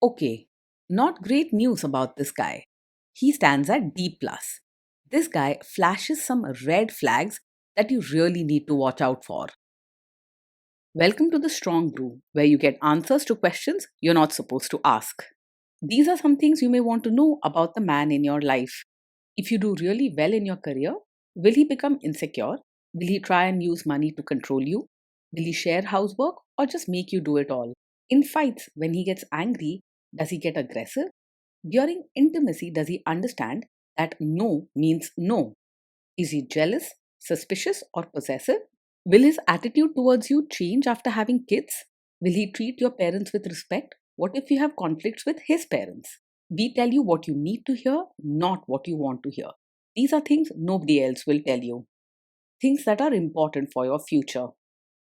Okay, not great news about this guy. He stands at D. Plus. This guy flashes some red flags that you really need to watch out for. Welcome to the Strong Brew, where you get answers to questions you're not supposed to ask. These are some things you may want to know about the man in your life. If you do really well in your career, will he become insecure? Will he try and use money to control you? Will he share housework or just make you do it all? In fights, when he gets angry, does he get aggressive? During intimacy, does he understand that no means no? Is he jealous, suspicious, or possessive? Will his attitude towards you change after having kids? Will he treat your parents with respect? What if you have conflicts with his parents? We tell you what you need to hear, not what you want to hear. These are things nobody else will tell you. Things that are important for your future.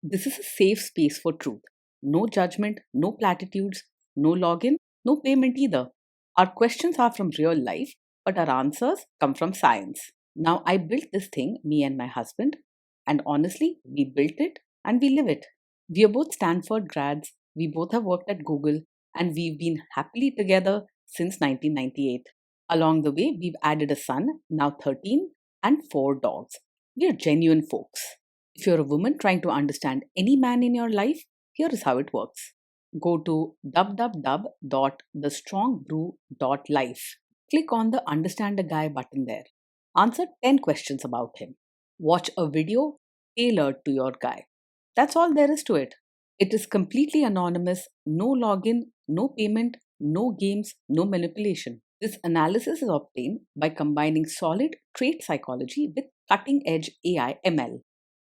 This is a safe space for truth. No judgment, no platitudes, no login, no payment either. Our questions are from real life, but our answers come from science. Now, I built this thing, me and my husband, and honestly, we built it and we live it. We are both Stanford grads, we both have worked at Google, and we've been happily together since 1998. Along the way, we've added a son, now 13, and 4 dogs. We are genuine folks. If you're a woman trying to understand any man in your life, here is how it works. Go to www.thestrongbrew.life. Click on the Understand a Guy button there. Answer 10 questions about him. Watch a video tailored to your guy. That's all there is to it. It is completely anonymous, no login, no payment, no games, no manipulation. This analysis is obtained by combining solid trait psychology with cutting edge AI ML.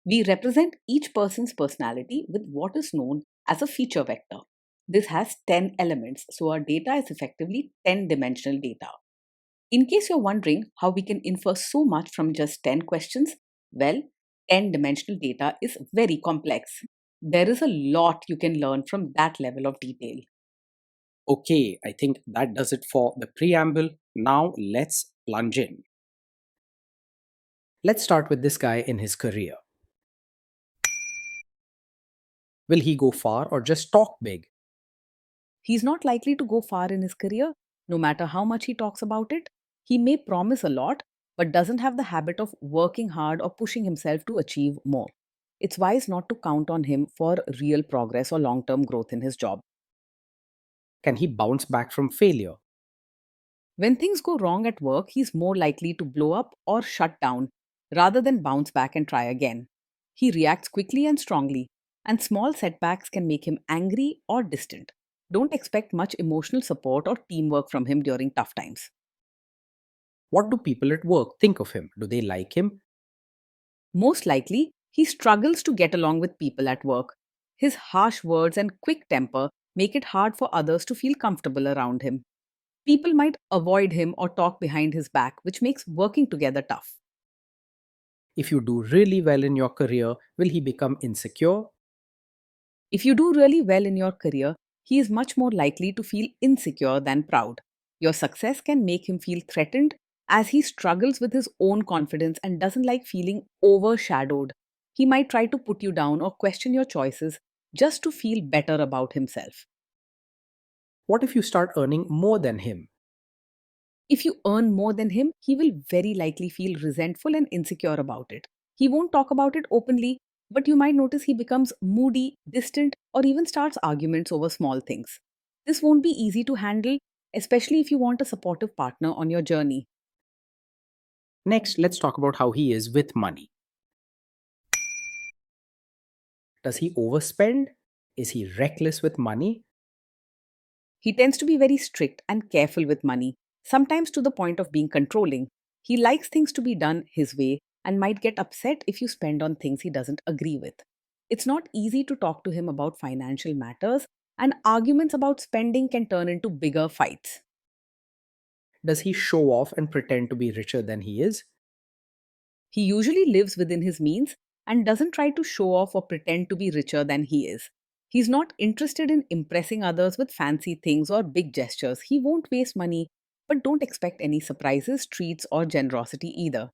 We represent each person's personality with what is known as a feature vector. This has 10 elements, so our data is effectively 10-dimensional data. In case you're wondering how we can infer so much from just 10 questions, well, 10-dimensional data is very complex. There is a lot you can learn from that level of detail. Okay, I think that does it for the preamble. Now let's plunge in. Let's start with this guy in his career. Will he go far or just talk big? He's not likely to go far in his career, no matter how much he talks about it. He may promise a lot, but doesn't have the habit of working hard or pushing himself to achieve more. It's wise not to count on him for real progress or long term growth in his job. Can he bounce back from failure? When things go wrong at work, he's more likely to blow up or shut down rather than bounce back and try again. He reacts quickly and strongly, and small setbacks can make him angry or distant. Don't expect much emotional support or teamwork from him during tough times. What do people at work think of him? Do they like him? Most likely, he struggles to get along with people at work. His harsh words and quick temper make it hard for others to feel comfortable around him. People might avoid him or talk behind his back, which makes working together tough. If you do really well in your career, will he become insecure? If you do really well in your career, he is much more likely to feel insecure than proud. Your success can make him feel threatened as he struggles with his own confidence and doesn't like feeling overshadowed. He might try to put you down or question your choices just to feel better about himself. What if you start earning more than him? If you earn more than him, he will very likely feel resentful and insecure about it. He won't talk about it openly, but you might notice he becomes moody, distant, or even starts arguments over small things. This won't be easy to handle, especially if you want a supportive partner on your journey. Next, let's talk about how he is with money. Does he overspend? Is he reckless with money? He tends to be very strict and careful with money, sometimes to the point of being controlling. He likes things to be done his way and might get upset if you spend on things he doesn't agree with. It's not easy to talk to him about financial matters, and arguments about spending can turn into bigger fights. Does he show off and pretend to be richer than he is? He usually lives within his means and doesn't try to show off or pretend to be richer than he is. He's not interested in impressing others with fancy things or big gestures. He won't waste money, but don't expect any surprises, treats, or generosity either.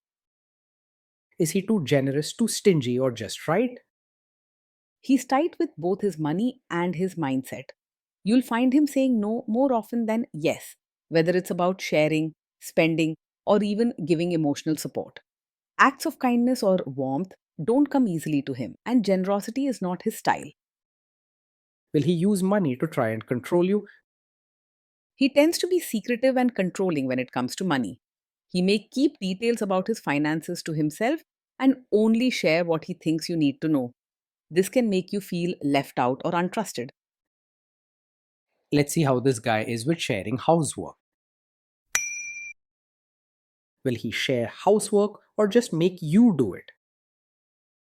Is he too generous, too stingy, or just right? He's tight with both his money and his mindset. You'll find him saying no more often than yes, whether it's about sharing, spending, or even giving emotional support. Acts of kindness or warmth don't come easily to him, and generosity is not his style. Will he use money to try and control you? He tends to be secretive and controlling when it comes to money. He may keep details about his finances to himself and only share what he thinks you need to know. This can make you feel left out or untrusted. Let's see how this guy is with sharing housework. Will he share housework or just make you do it?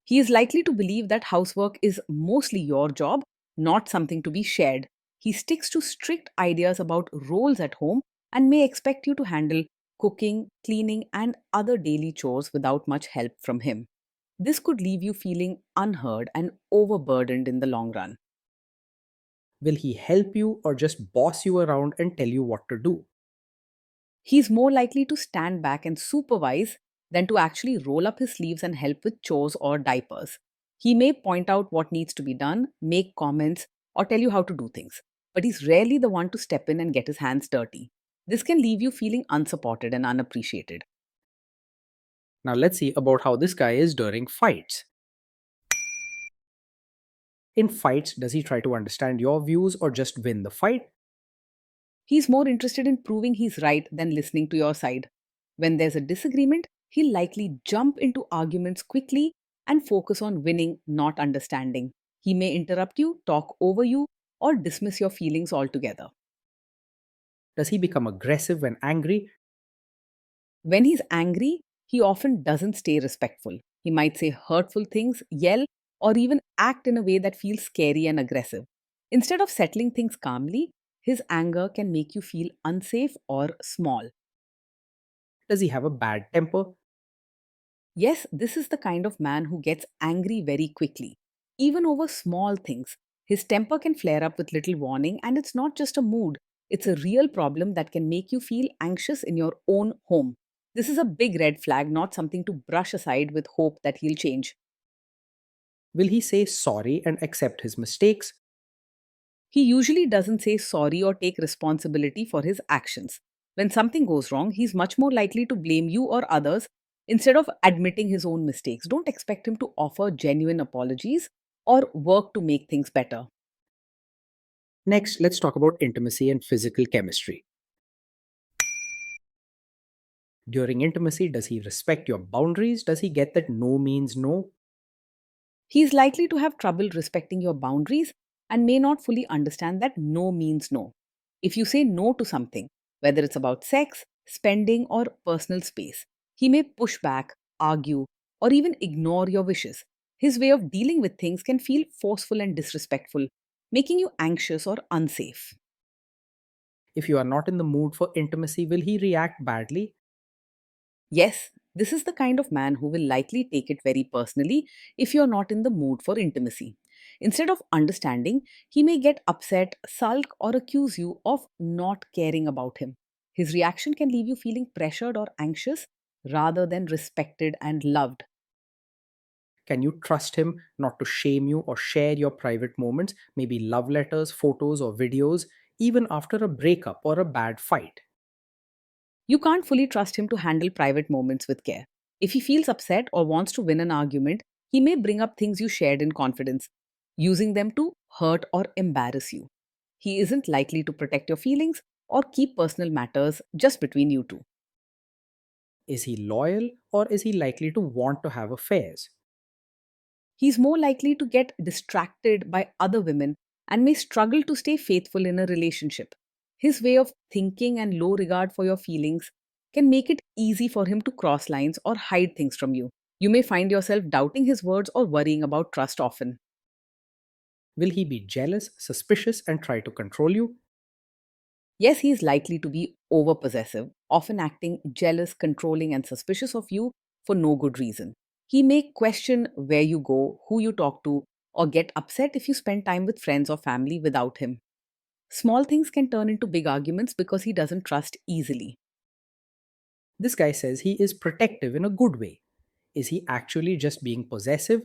He is likely to believe that housework is mostly your job, not something to be shared. He sticks to strict ideas about roles at home and may expect you to handle cooking, cleaning, and other daily chores without much help from him. This could leave you feeling unheard and overburdened in the long run. Will he help you or just boss you around and tell you what to do? He's more likely to stand back and supervise than to actually roll up his sleeves and help with chores or diapers. He may point out what needs to be done, make comments, or tell you how to do things, but he's rarely the one to step in and get his hands dirty. This can leave you feeling unsupported and unappreciated. Now let's see about how this guy is during fights. In fights, does he try to understand your views or just win the fight? He's more interested in proving he's right than listening to your side. When there's a disagreement, he'll likely jump into arguments quickly and focus on winning, not understanding. He may interrupt you, talk over you, or dismiss your feelings altogether. Does he become aggressive when angry? When he's angry, he often doesn't stay respectful. He might say hurtful things, yell, or even act in a way that feels scary and aggressive. Instead of settling things calmly, his anger can make you feel unsafe or small. Does he have a bad temper? Yes, this is the kind of man who gets angry very quickly, even over small things. His temper can flare up with little warning, and it's not just a mood, it's a real problem that can make you feel anxious in your own home. This is a big red flag, not something to brush aside with hope that he'll change. Will he say sorry and accept his mistakes? He usually doesn't say sorry or take responsibility for his actions. When something goes wrong, he's much more likely to blame you or others instead of admitting his own mistakes. Don't expect him to offer genuine apologies or work to make things better. Next, let's talk about intimacy and physical chemistry. During intimacy, does he respect your boundaries? Does he get that no means no? He's likely to have trouble respecting your boundaries and may not fully understand that no means no. If you say no to something, whether it's about sex, spending, or personal space, he may push back, argue, or even ignore your wishes. His way of dealing with things can feel forceful and disrespectful, making you anxious or unsafe. If you are not in the mood for intimacy, will he react badly? Yes, this is the kind of man who will likely take it very personally if you're not in the mood for intimacy. Instead of understanding, he may get upset, sulk, or accuse you of not caring about him. His reaction can leave you feeling pressured or anxious rather than respected and loved. Can you trust him not to shame you or share your private moments, maybe love letters, photos, or videos, even after a breakup or a bad fight? You can't fully trust him to handle private moments with care. If he feels upset or wants to win an argument, he may bring up things you shared in confidence, using them to hurt or embarrass you. He isn't likely to protect your feelings or keep personal matters just between you two. Is he loyal or is he likely to want to have affairs? He's more likely to get distracted by other women and may struggle to stay faithful in a relationship. His way of thinking and low regard for your feelings can make it easy for him to cross lines or hide things from you. You may find yourself doubting his words or worrying about trust often. Will he be jealous, suspicious, and try to control you? Yes, he is likely to be over possessive, often acting jealous, controlling, and suspicious of you for no good reason. He may question where you go, who you talk to, or get upset if you spend time with friends or family without him. Small things can turn into big arguments because he doesn't trust easily. This guy says he is protective in a good way. Is he actually just being possessive?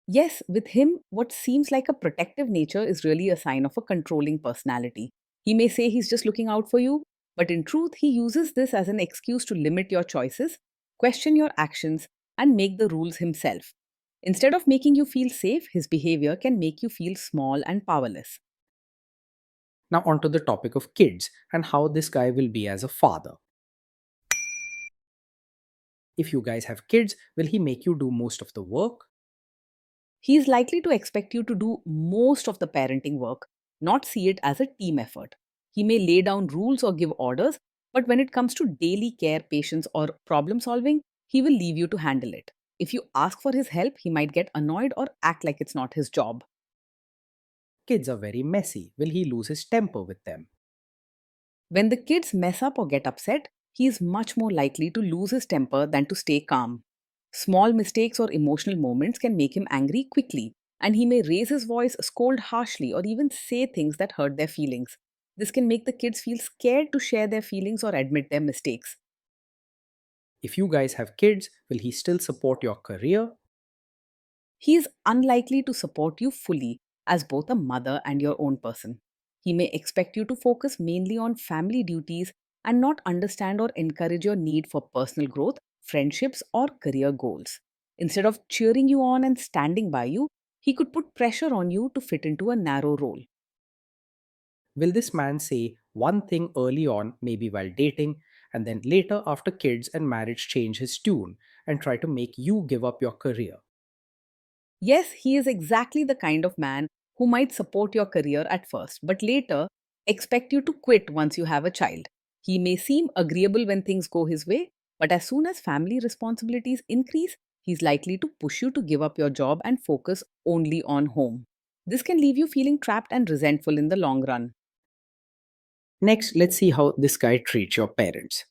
Yes, with him, what seems like a protective nature is really a sign of a controlling personality. He may say he's just looking out for you, but in truth, he uses this as an excuse to limit your choices, question your actions, and make the rules himself. Instead of making you feel safe, his behavior can make you feel small and powerless. Now, onto the topic of kids and how this guy will be as a father. If you guys have kids, will he make you do most of the work? He is likely to expect you to do most of the parenting work, not see it as a team effort. He may lay down rules or give orders, but when it comes to daily care, patience, or problem solving, he will leave you to handle it. If you ask for his help, he might get annoyed or act like it's not his job. Kids are very messy. Will he lose his temper with them? When the kids mess up or get upset, he is much more likely to lose his temper than to stay calm. Small mistakes or emotional moments can make him angry quickly, and he may raise his voice, scold harshly, or even say things that hurt their feelings. This can make the kids feel scared to share their feelings or admit their mistakes. If you guys have kids, will he still support your career? He is unlikely to support you fully as both a mother and your own person. He may expect you to focus mainly on family duties and not understand or encourage your need for personal growth, friendships, or career goals. Instead of cheering you on and standing by you, he could put pressure on you to fit into a narrow role. Will this man say one thing early on, maybe while dating, and then later after kids and marriage change his tune and try to make you give up your career? Yes, he is exactly the kind of man who might support your career at first, but later expect you to quit once you have a child. He may seem agreeable when things go his way, but as soon as family responsibilities increase, he's likely to push you to give up your job and focus only on home. This can leave you feeling trapped and resentful in the long run. Next, let's see how this guy treats your parents.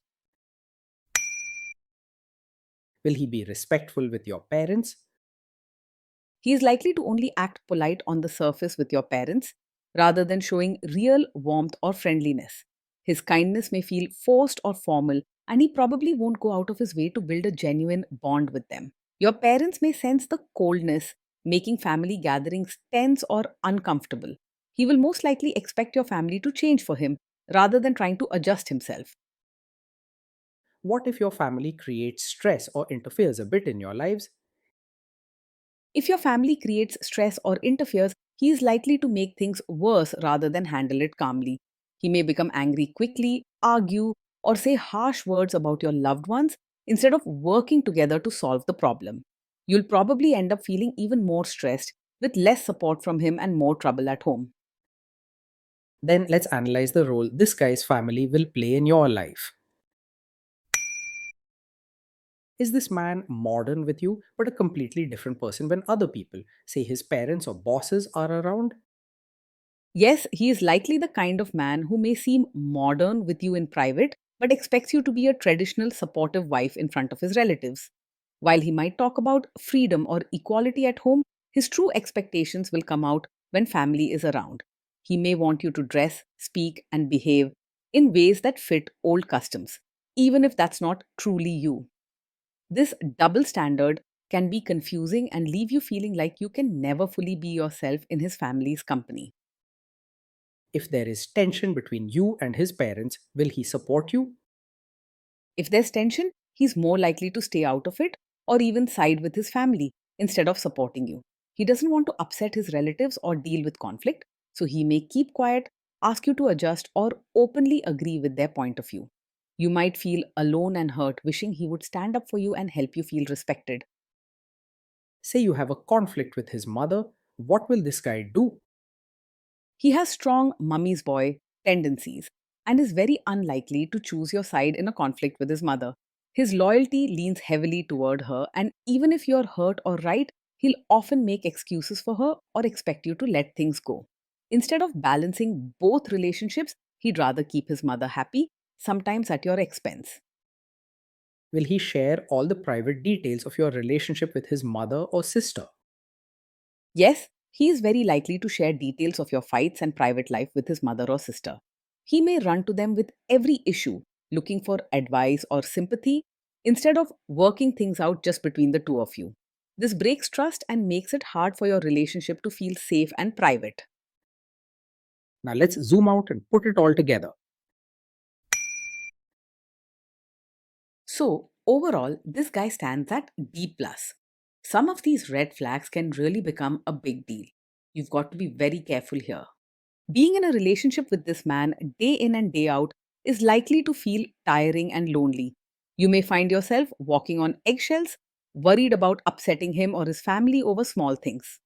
Will he be respectful with your parents? He is likely to only act polite on the surface with your parents rather than showing real warmth or friendliness. His kindness may feel forced or formal, and he probably won't go out of his way to build a genuine bond with them. Your parents may sense the coldness, making family gatherings tense or uncomfortable. He will most likely expect your family to change for him rather than trying to adjust himself. What if your family creates stress or interferes a bit in your lives? If your family creates stress or interferes, he is likely to make things worse rather than handle it calmly. He may become angry quickly, argue, or say harsh words about your loved ones instead of working together to solve the problem. You'll probably end up feeling even more stressed with less support from him and more trouble at home. Then let's analyze the role this guy's family will play in your life. Is this man modern with you, but a completely different person when other people, say his parents or bosses, are around? Yes, he is likely the kind of man who may seem modern with you in private, but expects you to be a traditional supportive wife in front of his relatives. While he might talk about freedom or equality at home, his true expectations will come out when family is around. He may want you to dress, speak, and behave in ways that fit old customs, even if that's not truly you. This double standard can be confusing and leave you feeling like you can never fully be yourself in his family's company. If there is tension between you and his parents, will he support you? If there's tension, he's more likely to stay out of it or even side with his family instead of supporting you. He doesn't want to upset his relatives or deal with conflict, so he may keep quiet, ask you to adjust, or openly agree with their point of view. You might feel alone and hurt, wishing he would stand up for you and help you feel respected. Say you have a conflict with his mother, what will this guy do? He has strong mummy's boy tendencies and is very unlikely to choose your side in a conflict with his mother. His loyalty leans heavily toward her, and even if you're hurt or right, he'll often make excuses for her or expect you to let things go. Instead of balancing both relationships, he'd rather keep his mother happy, sometimes at your expense. Will he share all the private details of your relationship with his mother or sister? Yes, he is very likely to share details of your fights and private life with his mother or sister. He may run to them with every issue, looking for advice or sympathy, instead of working things out just between the two of you. This breaks trust and makes it hard for your relationship to feel safe and private. Now let's zoom out and put it all together. So, overall, this guy stands at D. Plus. Some of these red flags can really become a big deal. You've got to be very careful here. Being in a relationship with this man day in and day out is likely to feel tiring and lonely. You may find yourself walking on eggshells, worried about upsetting him or his family over small things.